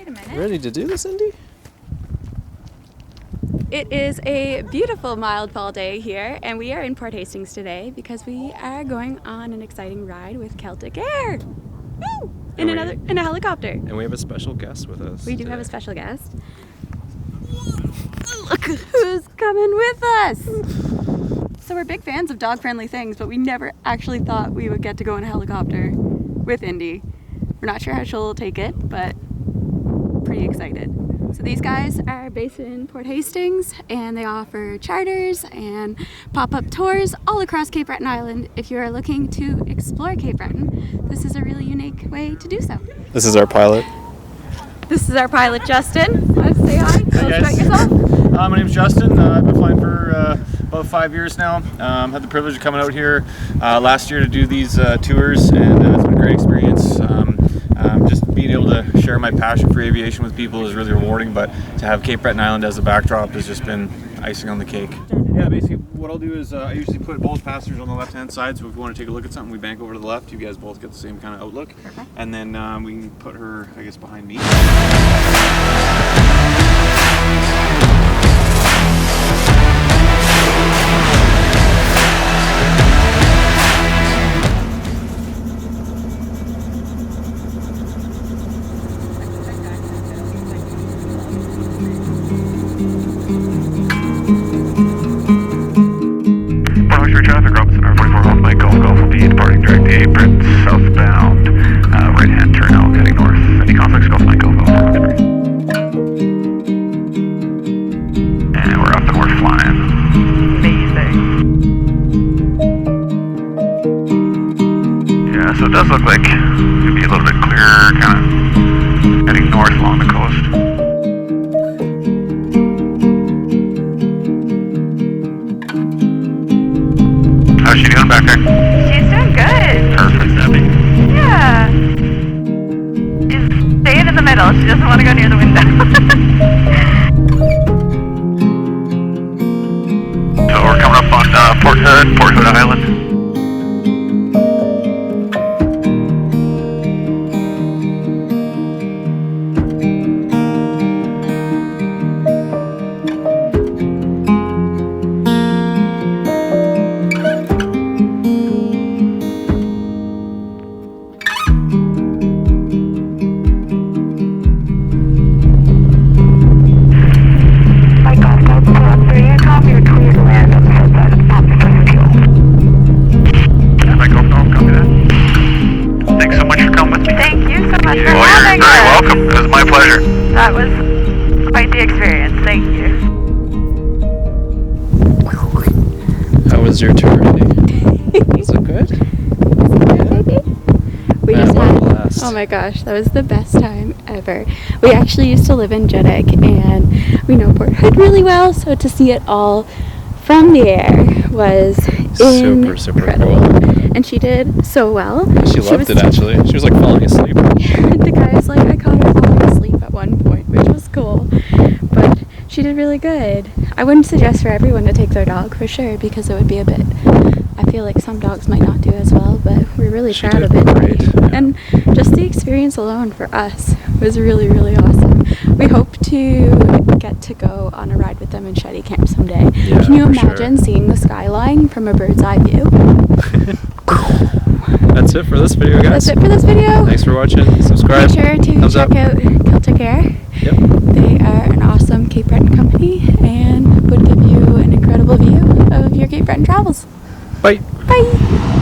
Wait a minute. Ready to do this, Indy? It is a beautiful mild fall day here, and we are in Port Hastings today because we are going on an exciting ride with Celtic Air. Woo! In a helicopter. And we have a special guest with us. We do have a special guest. Look who's coming with us! So we're big fans of dog-friendly things, but we never actually thought we would get to go in a helicopter with Indy. We're not sure how she'll take it, but pretty excited. So these guys are based in Port Hastings, and they offer charters and pop-up tours all across Cape Breton Island. If you are looking to explore Cape Breton, this is a really unique way to do so. This is our pilot. This is our pilot, Justin. Let's say hi. Tell us about yourself. My name's Justin. I've been flying for about 5 years now. Had the privilege of coming out here last year to do these tours, and it's been a great experience. Just being able to share my passion for aviation with people is really rewarding, but to have Cape Breton Island as a backdrop has just been icing on the cake. Yeah, basically what I'll do is I usually put both passengers on the left-hand side, so if we want to take a look at something, we bank over to the left. You guys both get the same kind of outlook. Okay. And then we can put her, I guess, behind me. Traffic, Robinson R44 off Mike Golf will be departing direct Cape Breton southbound, right-hand turn out heading north. Any conflicts, Golf Mike Golf Roxbury. And we're up and we're flying. Amazing. Yeah, so it does look like it'd be a little bit clearer, kind of heading north along the coast. How's she doing back there? She's doing good. Perfect, Debbie. Yeah. She's staying in the middle. She doesn't want to go near the window. So we're coming up on Port Hood Island. Welcome. It was my pleasure. That was quite the experience. Thank you. How was your tour, Indy? Was it good? We just had, oh my gosh, that was the best time ever. We actually used to live in Jeddah, and we know Port Hood really well, so to see it all from the air was incredible. Cool. And she did so well. She loved it, actually. She was like falling asleep. The guy was like, I caught her falling asleep at one point, which was cool. But she did really good. I wouldn't suggest for everyone to take their dog, for sure, because it would be a bit, I feel like some dogs might not do as well, but we're really proud of it. Great. Yeah. And just the experience alone for us was really, really awesome. We hope to get to go on a ride with them in Shetty Camp someday. Yeah, can you imagine seeing the skyline from a bird's eye view? That's it for this video, guys. That's it for this video. Thanks for watching. Subscribe. Make sure to check out Celtic Air. Yep. They are an awesome Cape Breton company and would give you an incredible view of your Cape Breton travels. Bye. Bye.